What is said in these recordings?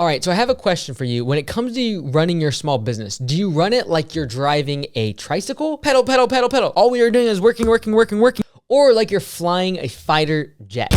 All right, so I have a question for you. When it comes to you running your small business, do you run it like you're driving a tricycle? Pedal, pedal, pedal, pedal. All we are doing is working. Or like you're flying a fighter jet?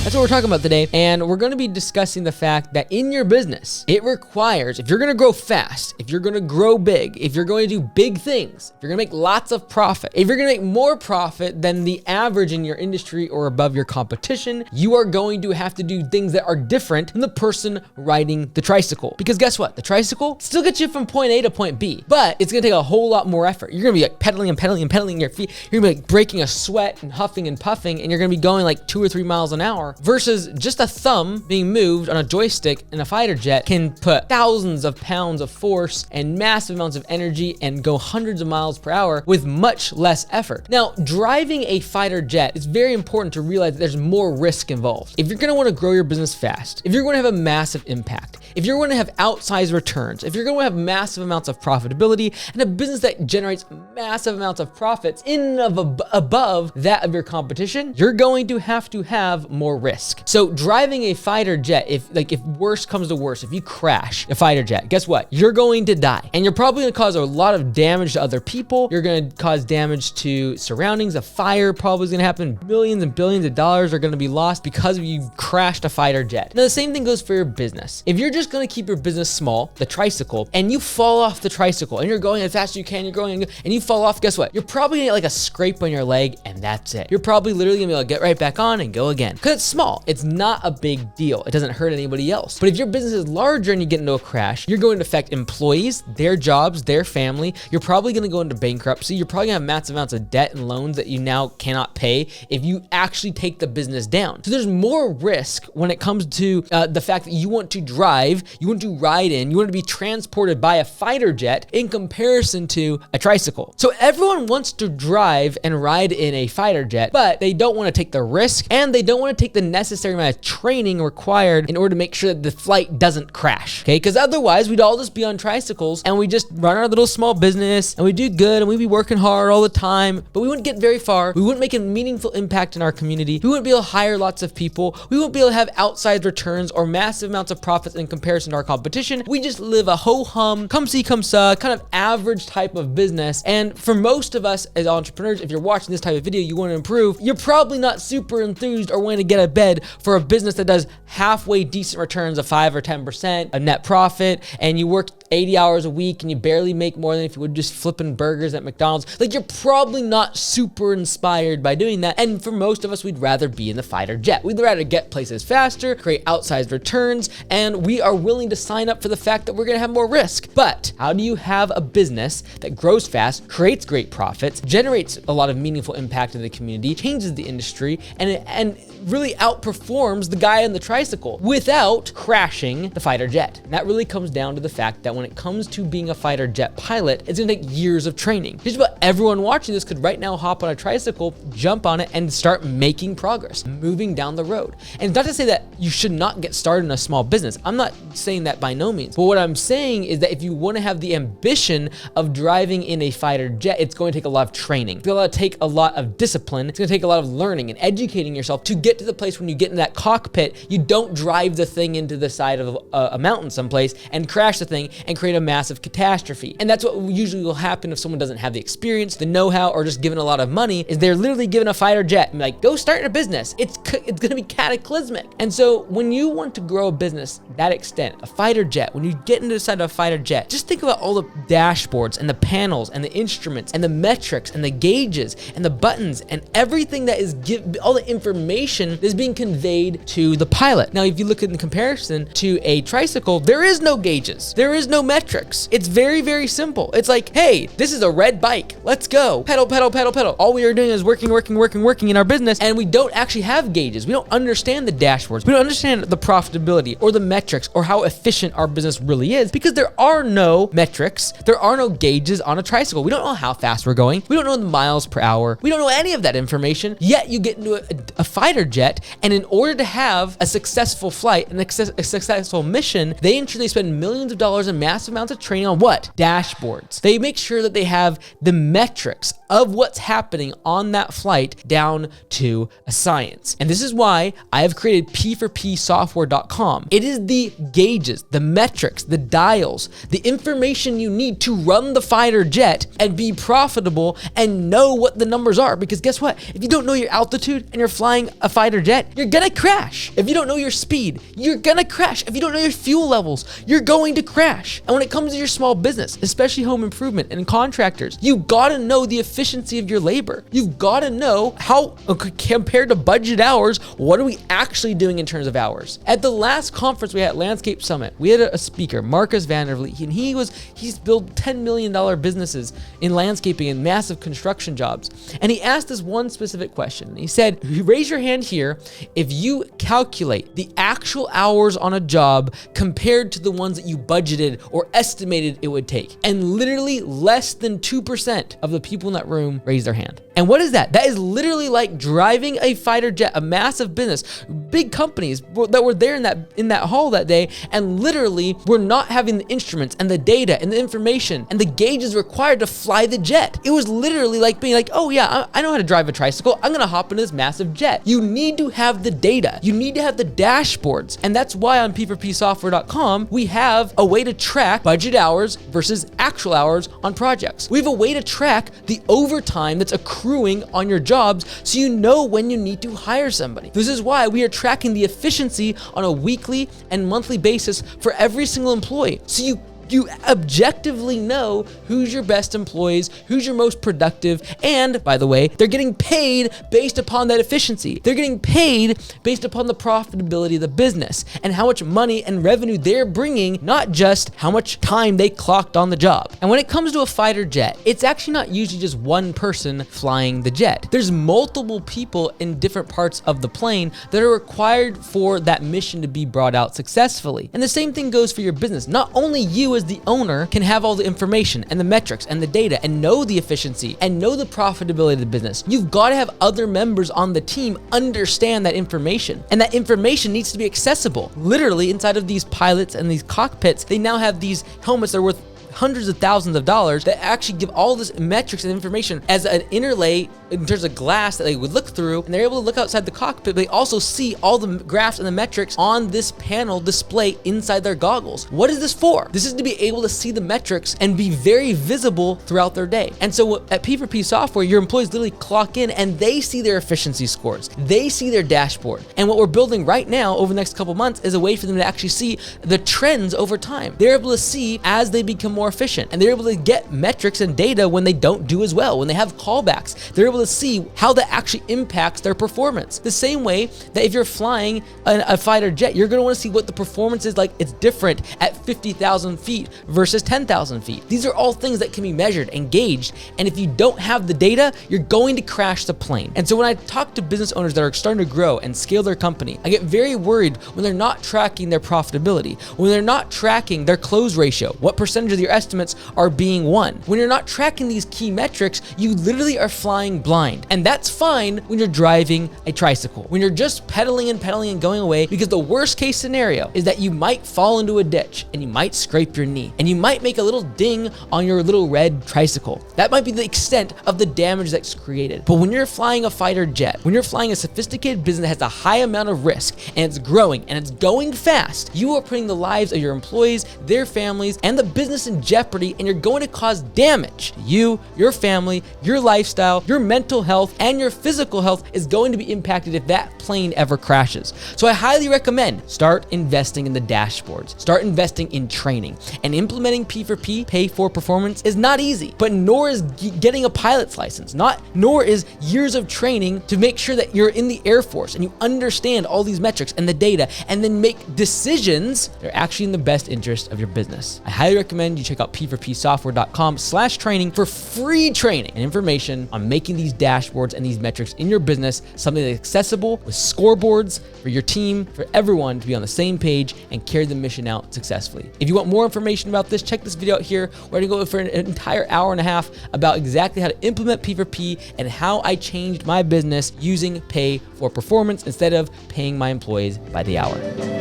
That's what we're talking about today. And we're going to be discussing the fact that in your business, it requires, if you're going to grow fast, if you're going to grow big, if you're going to do big things, if you're going to make lots of profit, if you're going to make more profit than the average in your industry or above your competition, you are going to have to do things that are different than the person riding the tricycle. Because guess what? The tricycle still gets you from point A to point B, but it's going to take a whole lot more effort. You're going to be like pedaling your feet. You're going to be like breaking a sweat and huffing and puffing, and you're going to be going like 2 or 3 miles an hour. Versus just a thumb being moved on a joystick in a fighter jet can put thousands of pounds of force and massive amounts of energy and go hundreds of miles per hour with much less effort. Now, driving a fighter jet, it's very important to realize that there's more risk involved. If you're going to want to grow your business fast, if you're going to have a massive impact, if you're going to have outsized returns, if you're going to have massive amounts of profitability and a business that generates massive amounts of profits in and of above that of your competition, you're going to have more risk. So driving a fighter jet, if worse comes to worse, if you crash a fighter jet, guess what? You're going to die. And you're probably gonna cause a lot of damage to other people. You're gonna cause damage to surroundings. A fire probably is gonna happen. Millions and billions of dollars are gonna be lost because you crashed a fighter jet. Now the same thing goes for your business. If you're just gonna keep your business small, the tricycle, and you fall off the tricycle and you're going as fast as you can, you're going and you fall off, guess what? You're probably gonna get like a scrape on your leg and that's it. You're probably literally gonna be able to get right back on and go again. Cause it's small. It's not a big deal. It doesn't hurt anybody else. But if your business is larger and you get into a crash, you're going to affect employees, their jobs, their family. You're probably going to go into bankruptcy. You're probably going to have massive amounts of debt and loans that you now cannot pay if you actually take the business down. So there's more risk when it comes to the fact that you want to drive, you want to ride in, you want to be transported by a fighter jet in comparison to a tricycle. So everyone wants to drive and ride in a fighter jet, but they don't want to take the risk and they don't want to take the necessary amount of training required in order to make sure that the flight doesn't crash, okay? Because otherwise we'd all just be on tricycles and we just run our little small business and we do good and we'd be working hard all the time, but we wouldn't get very far. We wouldn't make a meaningful impact in our community. We wouldn't be able to hire lots of people. We wouldn't be able to have outsized returns or massive amounts of profits in comparison to our competition. We just live a ho-hum, come see, come saw, kind of average type of business. And for most of us as entrepreneurs, if you're watching this type of video, you want to improve, you're probably not super enthused or wanting to get out of bed for a business that does halfway decent returns of 5 or 10% of net profit, and you work 80 hours a week and you barely make more than if you were just flipping burgers at McDonald's. Like, you're probably not super inspired by doing that. And for most of us, we'd rather be in the fighter jet. We'd rather get places faster, create outsized returns, and we are willing to sign up for the fact that we're gonna have more risk. But how do you have a business that grows fast, creates great profits, generates a lot of meaningful impact in the community, changes the industry, and really outperforms the guy on the tricycle without crashing the fighter jet? And that really comes down to the fact that when it comes to being a fighter jet pilot, it's gonna take years of training. Just about everyone watching this could right now hop on a tricycle, jump on it, and start making progress, moving down the road. And it's not to say that you should not get started in a small business. I'm not saying that by no means. But what I'm saying is that if you wanna have the ambition of driving in a fighter jet, it's going to take a lot of training. It's gonna take a lot of discipline. It's gonna take a lot of learning and educating yourself to get to the place when you get in that cockpit, you don't drive the thing into the side of a mountain someplace and crash the thing and create a massive catastrophe. And that's what usually will happen if someone doesn't have the experience, the know-how, or just given a lot of money, is they're literally given a fighter jet and like, go start a business. It's gonna be cataclysmic. And so when you want to grow a business that extent, a fighter jet, when you get into the side of a fighter jet, just think about all the dashboards and the panels and the instruments and the metrics and the gauges and the buttons and everything that is all the information that is being conveyed to the pilot. Now, if you look in comparison to a tricycle, there is no gauges. There is no metrics. It's very, very simple. It's like, hey, this is a red bike. Let's go. Pedal, pedal, pedal, pedal. All we are doing is working in our business, and we don't actually have gauges. We don't understand the dashboards. We don't understand the profitability or the metrics or how efficient our business really is because there are no metrics. There are no gauges on a tricycle. We don't know how fast we're going. We don't know the miles per hour. We don't know any of that information, yet you get into a fighter jet, and in order to have a successful flight and a successful mission, they ensure they spend millions of dollars and massive amounts of training on what? Dashboards. They make sure that they have the metrics of what's happening on that flight down to a science. And this is why I have created P4Psoftware.com. It is the gauges, the metrics, the dials, the information you need to run the fighter jet and be profitable and know what the numbers are. Because guess what? If you don't know your altitude and you're flying a fighter jet, you're gonna crash. If you don't know your speed, you're gonna crash. If you don't know your fuel levels, you're going to crash. And when it comes to your small business, especially home improvement and contractors, you gotta know the efficiency of your labor. You've gotta know how, compared to budget hours, what are we actually doing in terms of hours? At the last conference we had at Landscape Summit, we had a speaker, Marcus Vandervliet, and he's built $10 million businesses in landscaping and massive construction jobs. And he asked this one specific question. He said, raise your hand here if you calculate the actual hours on a job compared to the ones that you budgeted or estimated it would take. And literally less than 2% of the people in that room raised their hand. And what is that? That is literally like driving a fighter jet, a massive business, big companies that were there in that hall that day, and literally were not having the instruments and the data and the information and the gauges required to fly the jet. It was literally like being like, oh yeah, I know how to drive a tricycle. I'm gonna hop into this massive jet. You need to have the data. You need to have the dashboards. And that's why on P4Psoftware.com, we have a way to track budget hours versus actual hours on projects. We have a way to track the overtime that's accruing on your jobs so you know when you need to hire somebody. This is why we are tracking the efficiency on a weekly and monthly basis for every single employee. So you objectively know who's your best employees, who's your most productive, and by the way, they're getting paid based upon that efficiency. They're getting paid based upon the profitability of the business and how much money and revenue they're bringing, not just how much time they clocked on the job. And when it comes to a fighter jet, it's actually not usually just one person flying the jet. There's multiple people in different parts of the plane that are required for that mission to be brought out successfully. And the same thing goes for your business. Not only you as the owner can have all the information and the metrics and the data and know the efficiency and know the profitability of the business. You've got to have other members on the team understand that information, and that information needs to be accessible. Literally inside of these pilots and these cockpits, they now have these helmets that are worth hundreds of thousands of dollars that actually give all this metrics and information as an interlay in terms of glass that they would look through, and they're able to look outside the cockpit, but they also see all the graphs and the metrics on this panel display inside their goggles. What is this for? This is to be able to see the metrics and be very visible throughout their day. And so at P4P Software, your employees literally clock in and they see their efficiency scores. They see their dashboard. And what we're building right now over the next couple months is a way for them to actually see the trends over time. They're able to see as they become more efficient, and they're able to get metrics and data when they don't do as well, when they have callbacks. They're able to see how that actually impacts their performance. The same way that if you're flying a fighter jet, you're going to want to see what the performance is like. It's different at 50,000 feet versus 10,000 feet. These are all things that can be measured and gauged, and if you don't have the data, you're going to crash the plane. And so when I talk to business owners that are starting to grow and scale their company, I get very worried when they're not tracking their profitability, when they're not tracking their close ratio, what percentage of your estimates are being won. When you're not tracking these key metrics, you literally are flying blind. And that's fine when you're driving a tricycle, when you're just pedaling and going away, because the worst case scenario is that you might fall into a ditch and you might scrape your knee and you might make a little ding on your little red tricycle. That might be the extent of the damage that's created. But when you're flying a fighter jet, when you're flying a sophisticated business that has a high amount of risk and it's growing and it's going fast, you are putting the lives of your employees, their families, and the business in jeopardy, and you're going to cause damage to you, your family, your lifestyle, your mental health, and your physical health is going to be impacted if that plane ever crashes. So I highly recommend start investing in the dashboards, start investing in training, and implementing P4P, pay for performance, is not easy, but nor is getting a pilot's license, nor is years of training to make sure that you're in the Air Force and you understand all these metrics and the data and then make decisions that are actually in the best interest of your business. I highly recommend you check out p4psoftware.com/training for free training and information on making these dashboards and these metrics in your business something that's accessible with scoreboards for your team, for everyone to be on the same page and carry the mission out successfully. If you want more information about this, check this video out here. We're gonna go for an entire hour and a half about exactly how to implement P4P and how I changed my business using pay for performance instead of paying my employees by the hour.